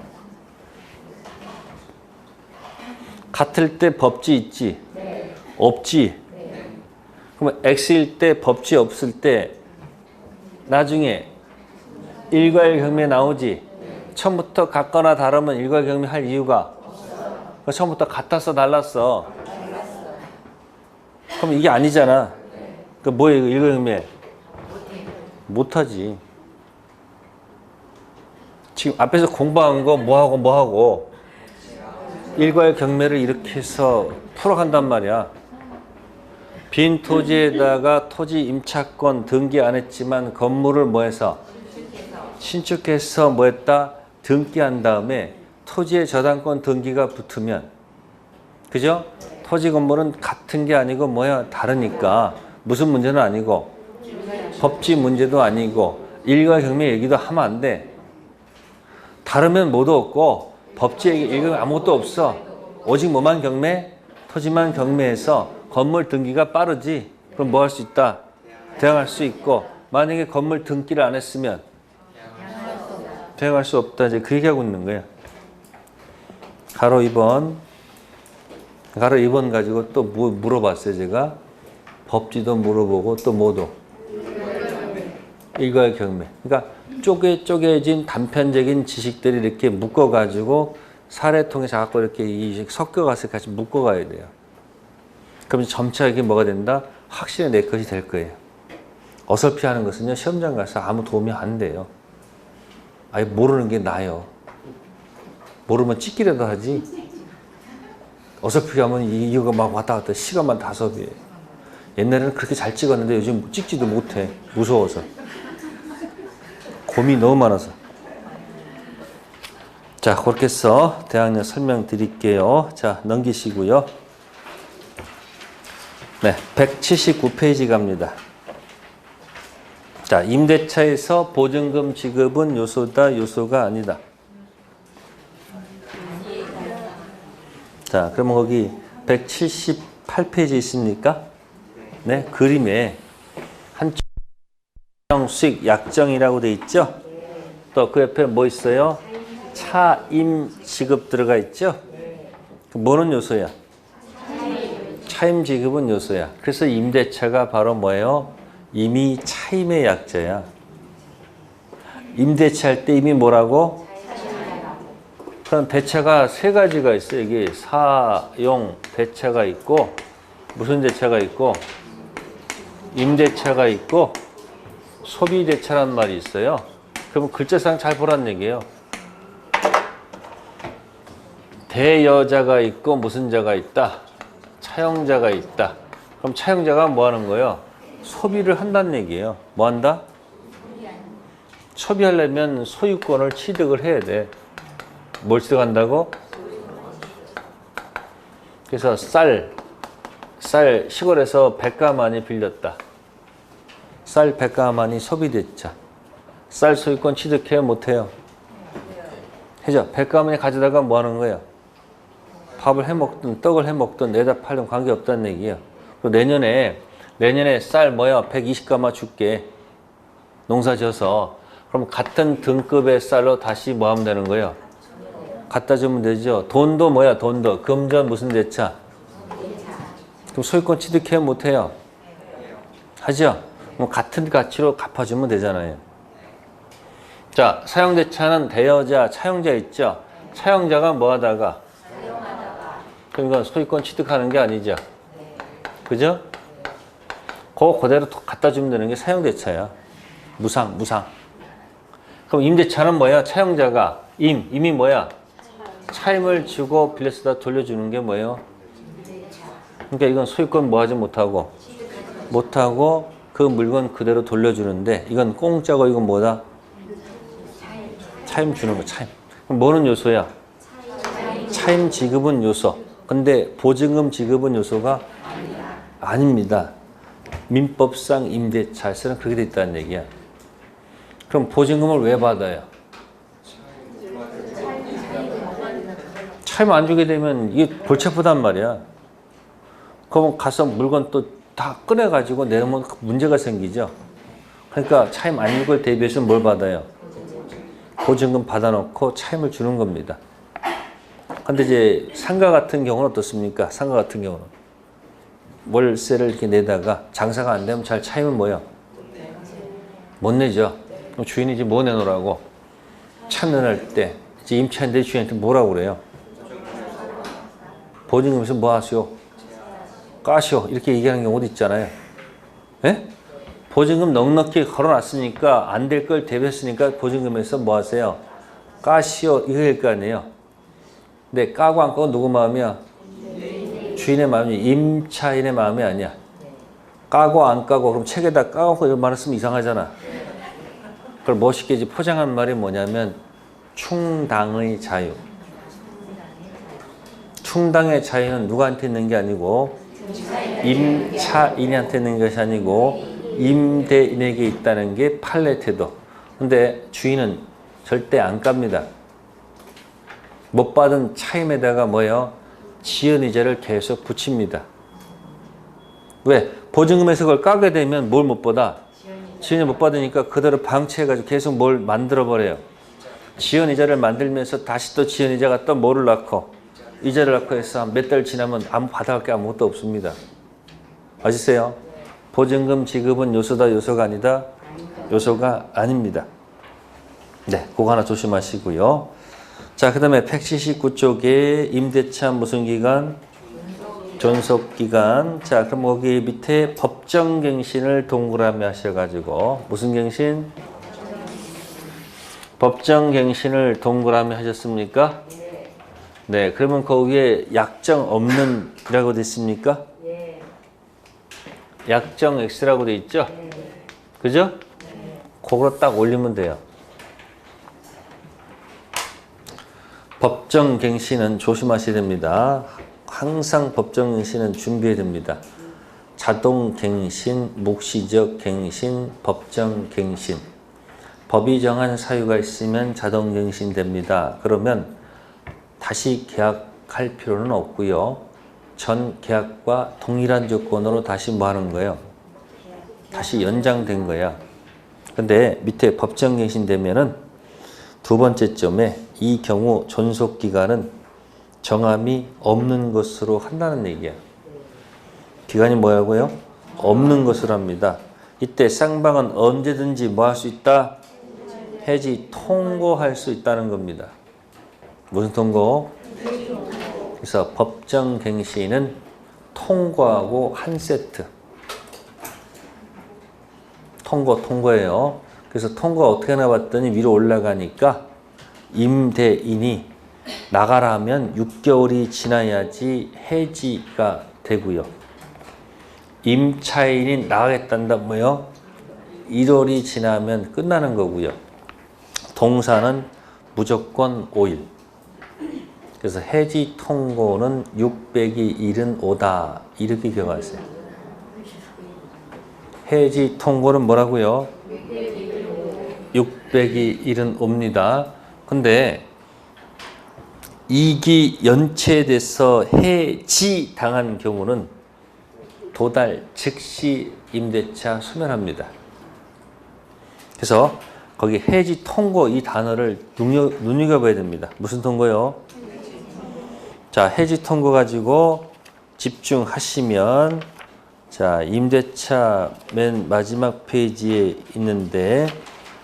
같을 때 법지 있지? 네. 없지? 네. 그러면 X일 때 법지 없을 때 나중에 일괄경매 나오지? 네. 처음부터 같거나 다르면 일괄경매 할 이유가? 없어요. 처음부터 같았어, 달랐어? 달랐어. 그럼 이게 아니잖아. 네. 그 뭐예요, 일괄경매? 못하지. 지금 앞에서 공부한 거 뭐하고 일괄경매를 이렇게 해서 풀어간단 말이야. 빈 토지에다가 토지 임차권 등기 안 했지만 건물을 뭐해서 신축해서 뭐했다? 등기한 다음에 토지의 저당권 등기가 붙으면, 그죠? 토지 건물은 같은 게 아니고 뭐야? 다르니까 무슨 문제는 아니고 법지 문제도 아니고 일괄경매 얘기도 하면 안 돼. 다르면 뭐도 없고 법지 얘기 아무것도 없어. 오직 뭐만 경매? 토지만 경매해서 건물 등기가 빠르지. 그럼 뭐 할 수 있다? 대항할 수 있고, 만약에 건물 등기를 안 했으면 대항할 수 없다. 이제 그 얘기하고 있는 거야. 가로 2번 가지고 또 뭐 물어봤어요, 제가. 법지도 물어보고 또 뭐도? 일괄경매. 그러니까 쪼개진 단편적인 지식들이 이렇게 묶어가지고 사례통에 자꾸 이렇게 섞여가서 같이 묶어가야 돼요. 그럼 점차 이게 뭐가 된다? 확실히 내 것이 될 거예요. 어설피 하는 것은요, 시험장 가서 아무 도움이 안 돼요. 아예 모르는 게 나아요. 모르면 찍기라도 하지. 어설피 하면 이거 막 왔다 갔다 시간만 다 소비해. 옛날에는 그렇게 잘 찍었는데 요즘 찍지도 못해. 무서워서. 고민이 너무 많아서. 자, 그렇게 해서 대학력 설명드릴게요. 자, 넘기시고요. 네, 179페이지 갑니다. 자, 임대차에서 보증금 지급은 요소다, 요소가 아니다. 자, 그러면 거기 178페이지 있습니까? 네, 그림에 한쪽 수익 약정이라고 돼 있죠? 또 그 옆에 뭐 있어요? 차임 지급 들어가 있죠? 뭐는 요소야? 차임 지급은 요소야. 그래서 임대차가 바로 뭐예요? 이미 차임의 약자야. 임대차 할 때 이미 뭐라고? 그럼 대차가 세 가지가 있어요. 이게 사용 대차가 있고, 무슨 대차가 있고, 임대차가 있고, 소비대차란 말이 있어요. 그러면 글자상 잘 보란 얘기예요. 대여자가 있고 무슨 자가 있다? 차용자가 있다. 그럼 차용자가 뭐 하는 거예요? 소비를 한다는 얘기예요. 뭐 한다? 소비하려면 소유권을 취득을 해야 돼. 뭘 취득한다고? 그래서 쌀 시골에서 100가마니 빌렸다. 쌀 100가마니 소비대차. 쌀 소유권 취득해요? 못해요? 해죠. 100가마니 가져다가 뭐 하는 거예요? 밥을 해먹든 떡을 해먹든 내다 팔든 관계없다는 얘기예요. 그리고 내년에 쌀 뭐야? 120가마 줄게. 농사 지어서. 그럼 같은 등급의 쌀로 다시 뭐 하면 되는 거예요? 갖다 주면 되죠. 돈도 뭐야? 돈도. 금전 무슨 대차? 그럼 소유권 취득해요? 못해요? 하죠? 그럼 같은 가치로 갚아주면 되잖아요. 자, 사용대차는 대여자, 차용자 있죠? 차용자가 뭐 하다가? 그러니까 소유권 취득하는 게 아니죠. 그죠? 그거 그대로 갖다 주면 되는 게 사용대차야. 무상. 그럼 임대차는 뭐야? 차용자가 임이 뭐야? 차임을 주고 빌려쓰다 돌려주는 게 뭐예요? 그러니까 이건 소유권 뭐 하지 못하고 그 물건 그대로 돌려주는데 이건 공짜고 이건 뭐다? 차임 주는 거, 차임. 그럼 뭐는 요소야? 차임 지급은 요소. 근데 보증금 지급은 요소가 아닙니다. 민법상 임대차에서는 그렇게 돼 있다는 얘기야. 그럼 보증금을 왜 받아요? 차임 안 주게 되면 이게 골치 아프단 말이야. 그럼 가서 물건 또 다 꺼내가지고 내놓으면 문제가 생기죠. 그러니까 차임 안 줄 걸 대비해서 뭘 받아요? 보증금 받아놓고 차임을 주는 겁니다. 근데 이제 상가 같은 경우는 어떻습니까? 상가 같은 경우는 월세를 이렇게 내다가 장사가 안 되면 잘 차임을 뭐요? 못 내죠. 그럼 주인이 이제 뭐 내놓으라고? 차 내놓을 때 이제 임차인들이 주인한테 뭐라고 그래요? 보증금에서 뭐 하시오? 까시오. 이렇게 얘기하는 경우도 있잖아요. 예? 보증금 넉넉히 걸어놨으니까 안 될 걸 대비했으니까 보증금에서 뭐 하세요? 까시오. 이거일 거 아니에요. 근데 까고 안 까고 누구 마음이야? 주인의 마음이 임차인의 마음이 아니야. 까고 안 까고 그럼 책에다 까고 이런 말을 쓰면 이상하잖아. 그걸 멋있게 이제 포장한 말이 뭐냐면 충당의 자유. 충당의 자유는 누구한테 있는 게 아니고 임차인한테 있는 것이 아니고 임대인에게 있다는 게 판례 태도. 근데 주인은 절대 안 깝니다. 못 받은 차임에다가 뭐예요? 지연이자를 계속 붙입니다. 왜? 보증금에서 그걸 까게 되면 뭘 못 받아? 지연이 못 받으니까 그대로 방치해가지고 계속 뭘 만들어버려요. 지연이자를 만들면서 다시 또 지연이자가 또 뭐를 낳고 이자를 낳고 해서 몇 달 지나면 아무 받아갈 게 아무것도 없습니다. 아시세요? 보증금 지급은 요소다, 요소가 아니다? 요소가 아닙니다. 네, 그거 하나 조심하시고요. 자, 그 다음에 179쪽에 임대차 무슨 기간? 존속기간. 자, 그럼 거기 밑에 법정갱신을 동그라미 하셔가지고 무슨 갱신? 법정갱신을 동그라미 하셨습니까? 네, 그러면 그 위에 약정 없는 이라고 돼 있습니까? 약정 X라고 돼 있죠? 그죠? 그거로 딱 올리면 돼요. 법정갱신은 조심하셔야 됩니다. 항상 법정갱신은 준비해야 됩니다. 자동갱신, 묵시적 갱신, 법정갱신. 법이 정한 사유가 있으면 자동갱신 됩니다. 그러면 다시 계약할 필요는 없고요. 전 계약과 동일한 조건으로 다시 뭐 하는 거예요? 다시 연장된 거야. 근데 밑에 법정갱신 되면은 두 번째 점에 이 경우 존속기간은 정함이 없는 것으로 한다는 얘기야. 기간이 뭐라고요? 없는 것으로 합니다. 이때 쌍방은 언제든지 뭐 할 수 있다? 해지 통고할 수 있다는 겁니다. 무슨 통고? 그래서 법정갱신은 통고하고 한 세트. 통고예요. 그래서 통고가 어떻게 나왔더니 위로 올라가니까 임대인이 나가라 하면 6개월이 지나야지 해지가 되고요. 임차인이 나가겠단다 뭐요? 1월이 지나면 끝나는 거고요. 동사는 무조건 5일. 그래서 해지 통고는 600이 1은 5다. 이렇게 기억하세요. 해지 통고는 뭐라고요? 600이 1은 5입니다. 근데 이기 연체돼서 해지 당한 경우는 도달 즉시 임대차 소멸합니다. 그래서 거기 해지 통고 이 단어를 눈여겨봐야 됩니다. 무슨 통고요? 자, 해지 통고 가지고 집중하시면 자, 임대차 맨 마지막 페이지에 있는데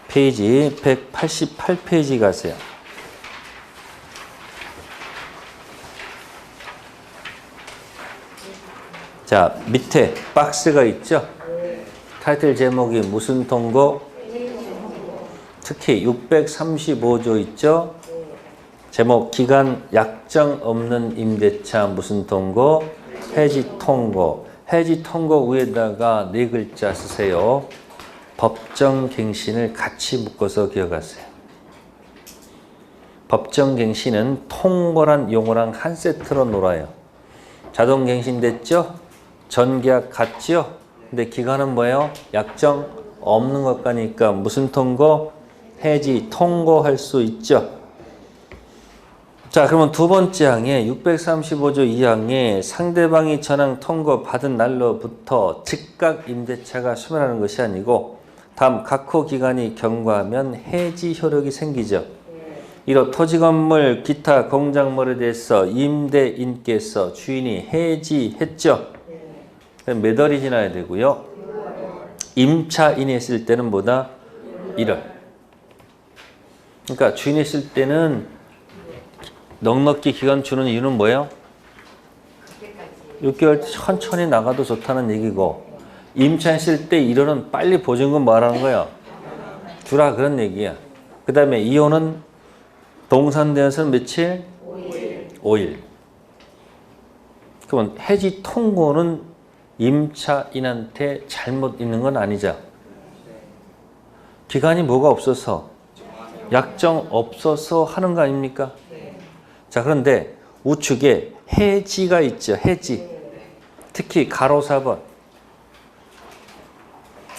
페이지 188페이지 가세요. 자, 밑에 박스가 있죠? 타이틀 제목이 무슨 통고? 특히 635조 있죠? 제목 기간 약정 없는 임대차 무슨 통고? 해지 통고. 해지 통고 위에다가 네 글자 쓰세요. 법정갱신을 같이 묶어서 기억하세요. 법정갱신은 통보란 용어랑 한 세트로 놀아요. 자동갱신 됐죠? 전계약 갔죠? 근데 기간은 뭐예요? 약정 없는 것 가니까 무슨 통고? 해지 통고할 수 있죠. 자, 그러면 두 번째 항에 635조 2항에 상대방이 전항 통고 받은 날로부터 즉각 임대차가 소멸하는 것이 아니고 다음 각호 기간이 경과하면 해지 효력이 생기죠. 이로 토지 건물 기타 공작물에 대해서 임대인께서 주인이 해지했죠. 몇 월이 지나야 되고요. 임차인이 했을 때는 뭐다? 1월. 그러니까 주인이 했을 때는 넉넉히 기간 주는 이유는 뭐예요? 6개월 천천히 나가도 좋다는 얘기고, 임차했을 때 1월은 빨리 보증금 뭐하라는 거예요? 주라 그런 얘기야. 그 다음에 이혼은 동산되어서는 며칠? 5일. 그러면 해지 통고는 임차인한테 잘못 있는 건 아니죠. 기간이 뭐가 없어서, 약정 없어서 하는 거 아닙니까? 자, 그런데 우측에 해지가 있죠. 해지. 특히 가로 4번.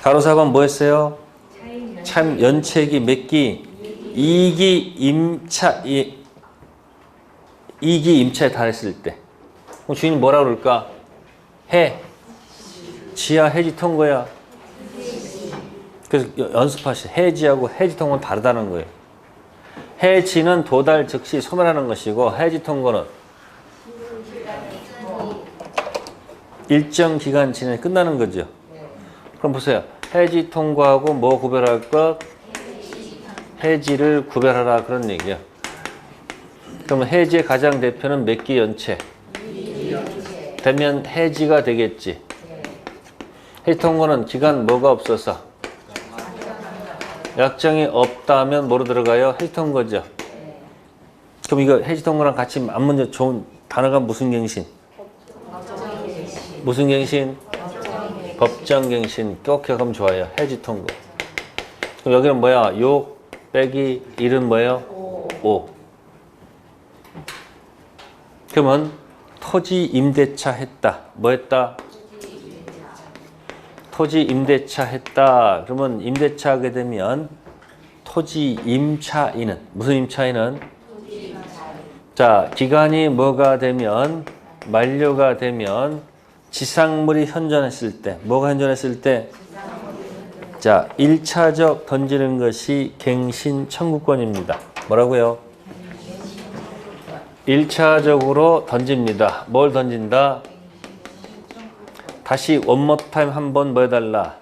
가로 4번 뭐였어요? 참 연체기 몇 기? 2기 임차에 달했을 때. 그럼 주인이 뭐라 그럴까? 지하 해지 통고야. 그래서 연습하시죠. 해지하고 해지 통고는 다르다는 거예요. 해지는 도달 즉시 소멸하는 것이고, 해지 통고는 일정 기간 지나면 끝나는 거죠. 그럼 보세요. 해지 통고하고 뭐 구별할 것? 해지를 구별하라 그런 얘기야. 그러면 해지의 가장 대표는 몇 기 연체? 되면 해지가 되겠지. 해지 통고는 기간 뭐가 없어서? 약정이 없다면 뭐로 들어가요? 해지 통고죠. 그럼 이거 해지 통고랑 같이 안 먼저 좋은 단어가 무슨 갱신? 무슨 갱신? 법정갱신. 꼭 기억하면 좋아요. 해지 통고. 그럼 여기는 뭐야? 6 빼기 1은 뭐예요? 5. 그러면 토지 임대차 했다. 뭐 했다? 토지 임대차 했다. 그러면 임대차 하게 되면 토지 임차인은 무슨 임차인은? 자, 기간이 뭐가 되면 만료가 되면 지상물이 현존했을 때, 뭐가 현존했을 때? 자, 1차적 던지는 것이 갱신 청구권입니다. 뭐라고요? 1차적으로 던집니다. 뭘 던진다? 다시 원모 타임 한번 뭐 해달라?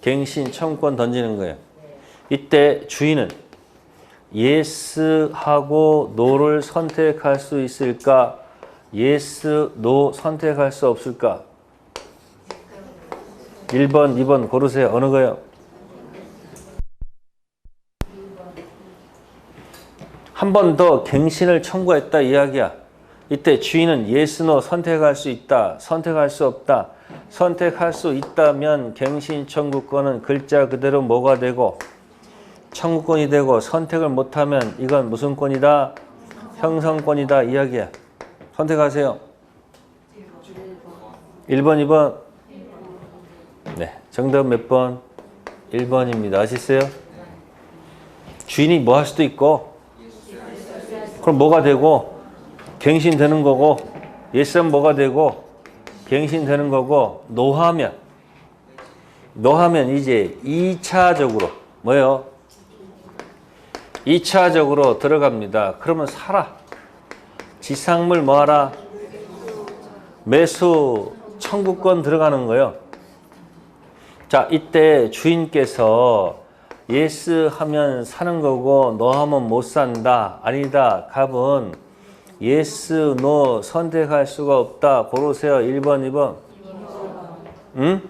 갱신 청구권 던지는 거예요. 이때 주인은 yes하고 no를 선택할 수 있을까? yes, no 선택할 수 없을까? 1번, 2번 고르세요. 어느 거요? 한 번 더 갱신을 청구했다 이야기야. 이때 주인은 yes, no 선택할 수 있다, 선택할 수 없다. 선택할 수 있다면 갱신 청구권은 글자 그대로 뭐가 되고? 청구권이 되고, 선택을 못하면 이건 무슨 권이다? 형성권이다 이야기야. 선택하세요. 1번, 2번. 네, 정답 몇 번? 1번입니다. 아시겠어요? 주인이 뭐 할 수도 있고, 그럼 뭐가 되고? 갱신되는 거고, 예스는 뭐가 되고? 갱신되는 거고, 노하면 이제 2차적으로 뭐예요? 2차적으로 들어갑니다. 그러면 사라. 지상물 뭐하라? 매수 청구권 들어가는 거예요. 자, 이때 주인께서 예스 하면 사는 거고 노 하면 못 산다. 아니다. 갑은 예스, 노 선택할 수가 없다. 고르세요. 1번, 2번. 응?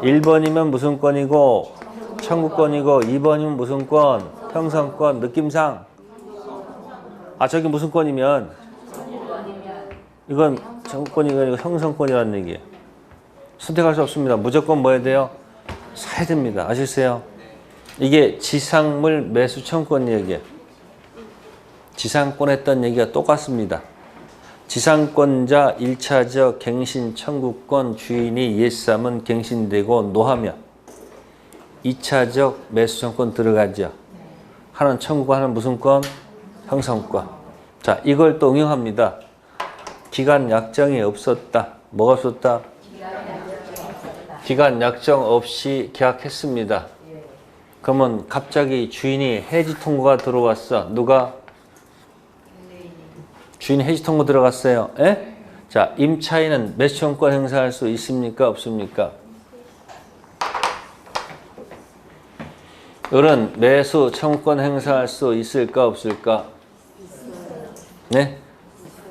1번이면 무슨 권이고? 청구권이고, 2번이면 무슨 권? 형성권. 느낌상. 아, 저기 무슨 권이면? 이건 청구권이가 아니고 형성권이라는 얘기예요. 선택할 수 없습니다. 무조건 뭐 해야 돼요? 사야 됩니다. 아시겠어요? 이게 지상물 매수 청구권 얘기예요. 지상권 했던 얘기가 똑같습니다. 지상권자 1차적 갱신 청구권 주인이 옛삼은 갱신되고 노하면 2차적 매수청권 들어가죠. 하나는 청구권, 하나는 무슨 권? 형성권. 자, 이걸 또 응용합니다. 기간 약정이 없었다. 뭐가 없었다? 기간 약정 없이 계약했습니다. 그러면 갑자기 주인이 해지 통고가 들어왔어. 누가? 주인이 해지 통고 들어갔어요. 에? 자, 임차인은 매수청권 행사할 수 있습니까? 없습니까? 을은 매수 청구권 행사할 수 있을까? 없을까? 네?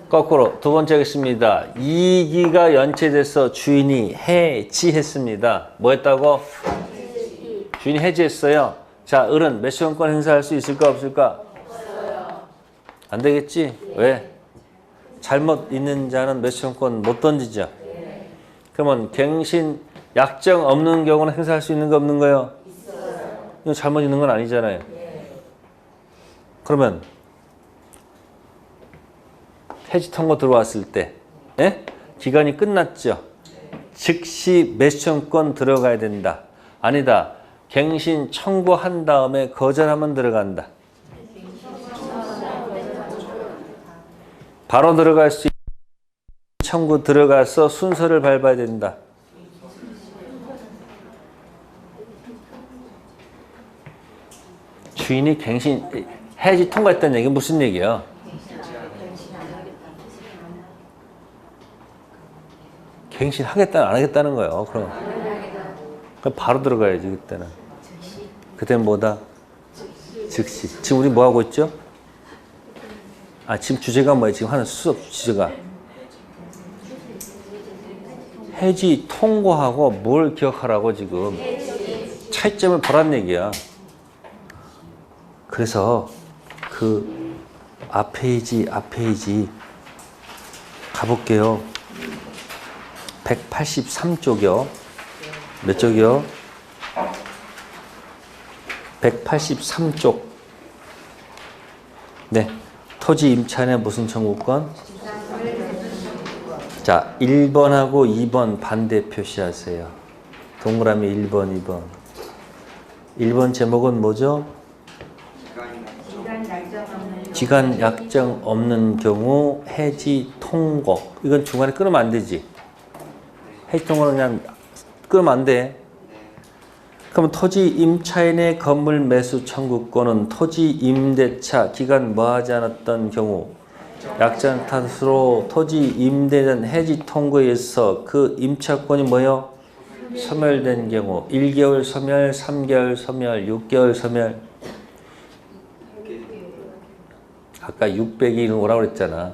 거꾸로 두 번째 하겠습니다. 이기가 연체돼서 주인이 해지했습니다. 뭐 했다고? 주인이 해지했어요. 자, 을은 매수청구권 행사할 수 있을까? 없을까? 안 되겠지? 왜? 잘못 있는 자는 매수청구권 못 던지죠. 그러면 갱신 약정 없는 경우는 행사할 수 있는 거 없는 거예요? 이거 잘못 있는 건 아니잖아요. 그러면 해지 통고 들어왔을 때 기간이 끝났죠. 즉시 매수청구권 들어가야 된다. 아니다. 갱신 청구한 다음에 거절하면 들어간다. 바로 들어갈 수 있는 청구 들어가서 순서를 밟아야 된다. 주인이 갱신 해지 통과했다는 얘기는 무슨 얘기야? 갱신 하겠다는 안 하겠다는 거예요. 그럼 바로 들어가야지 그때는. 그때는 뭐다? 즉시. 지금 우리 뭐 하고 있죠? 아, 지금 주제가 뭐예요? 지금 하는 수업 주제가 해지 통고하고 뭘 기억하라고 지금 차이점을 보란 얘기야. 그래서 그 앞페이지 가볼게요. 183쪽이요. 몇 쪽이요? 183쪽. 네. 토지 임차인의 무슨 청구권? 자, 1번하고 2번 반대 표시하세요. 동그라미 1번, 2번. 1번 제목은 뭐죠? 기간 약정 없는 경우 해지 통고. 이건 중간에 끊으면 안 되지. 해지 통고는 그냥 끊으면 안 돼. 그럼 토지 임차인의 건물 매수 청구권은 토지 임대차 기간 뭐하지 않았던 경우 약정 탓으로 토지 임대된 해지 통고에서 그 임차권이 뭐요? 소멸된 경우 1개월 소멸, 3개월 소멸, 6개월 소멸. 아까 600일 오라고 그랬잖아.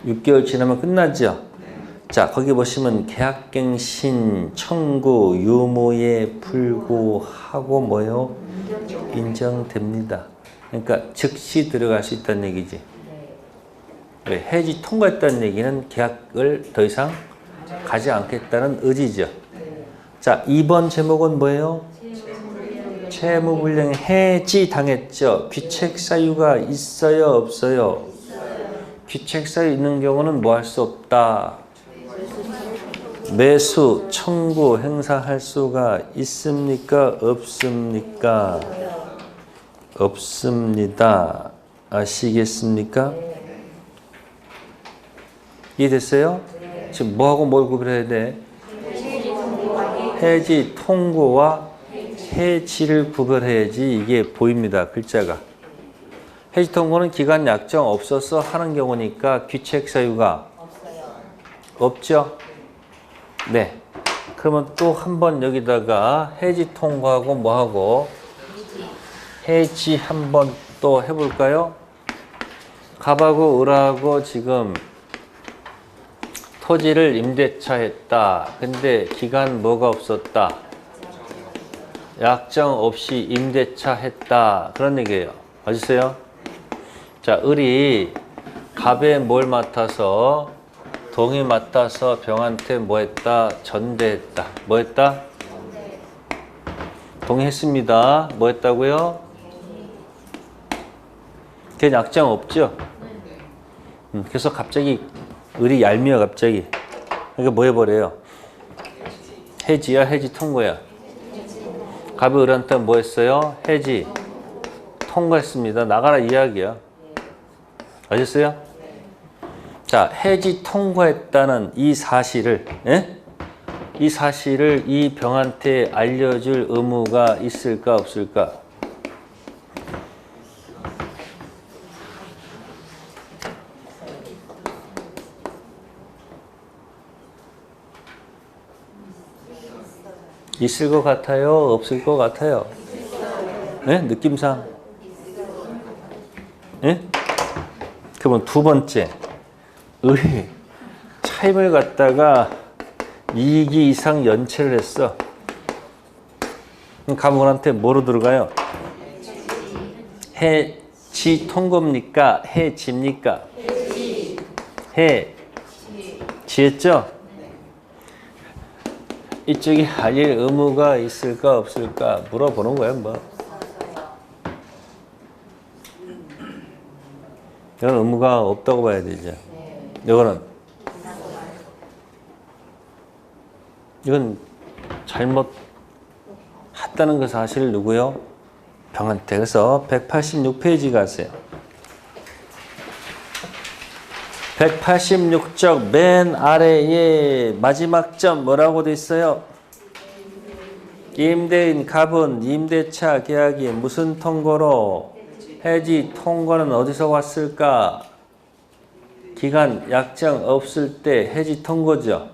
6개월 지나면 끝나죠? 자, 거기 보시면 계약갱신 청구 유무에 불구하고 뭐요? 인정됩니다. 그러니까 즉시 들어갈 수 있다는 얘기지. 왜? 해지 통과했다는 얘기는 계약을 더 이상 가지 않겠다는 의지죠. 자, 2번 제목은 뭐예요? 채무불이행 해지 당했죠. 귀책 사유가 있어요, 없어요? 귀책 사유 있는 경우는 뭐 할 수 없다. 매수 청구 행사할 수가 있습니까? 없습니까? 없습니다. 아시겠습니까? 이해됐어요? 지금 뭐하고 뭘 구별해야 돼? 해지 통고와 해지를 구별해야지 이게 보입니다. 글자가. 해지 통고는 기간 약정 없어서 하는 경우니까 귀책 사유가 없죠? 네. 그러면 또 한 번 여기다가 해지 통고하고 뭐하고 해지 한번 또 해볼까요? 갑하고 을하고 지금 토지를 임대차 했다. 근데 기간 뭐가 없었다. 약정 없이 임대차 했다. 그런 얘기예요. 맞으세요? 자, 을이 갑에 뭘 맡아서 동이 맡아서 병한테 뭐 했다? 전대했다. 뭐 했다? 동의했습니다. 뭐 했다고요? 걔 약정 없죠? 그래서 갑자기 을이 얄미워 갑자기. 그러니까 뭐 해버려요? 해지야 해지 통고야? 갑이 을한테 뭐 했어요? 해지 통과했습니다. 나가라 이야기야. 아셨어요? 자, 해지 통과했다는 이 사실을, 예? 이 사실을 이 병한테 알려줄 의무가 있을까 없을까? 있을 것 같아요? 없을 것 같아요? 네? 느낌상? 네? 그러면 두 번째, 을이 차임을 갖다가 2기 이상 연체를 했어. 그럼 갑을한테 뭐로 들어가요? 해지 통고입니까? 해지입니까? 해지했죠? 이쪽이 알릴 의무가 있을까 없을까 물어보는 거야 뭐. 이건 의무가 없다고 봐야 되죠. 이건 잘못했다는 그 사실을 누구요? 병한테. 그래서 186페이지 가세요. 186쪽 맨 아래에 마지막 점 뭐라고 돼 있어요? 임대인 갑은 임대차 계약이 무슨 통고로? 해지 통고는 어디서 왔을까? 기간 약정 없을 때 해지 통고죠.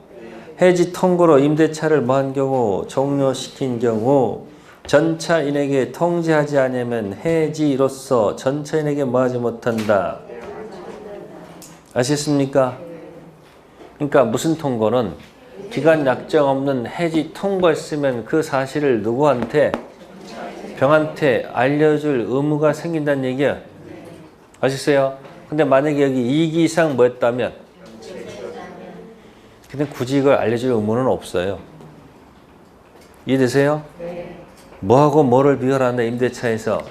해지 통고로 임대차를 뭐한 경우? 종료시킨 경우 전차인에게 통지하지 않으면 해지로서 전차인에게 뭐하지 못한다. 아셨습니까? 그러니까 무슨 통고는 기간 약정 없는 해지 통고했으면 그 사실을 누구한테? 병한테 알려줄 의무가 생긴다는 얘기야. 아셨어요? 근데 만약에 여기 2기 이상 뭐 했다면? 근데 굳이 이걸 알려줄 의무는 없어요. 이해되세요? 뭐하고 뭐를 비교하는데 임대차에서?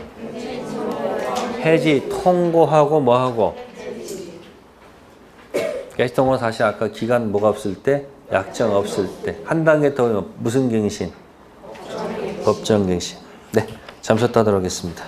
해지 통고하고 뭐하고? 해지 통고는 사실 아까 기간 뭐가 없을 때? 약정 없을 때. 한 단계 더 무슨 갱신? 법정갱신. 네, 잠시 후에 하도록 하겠습니다.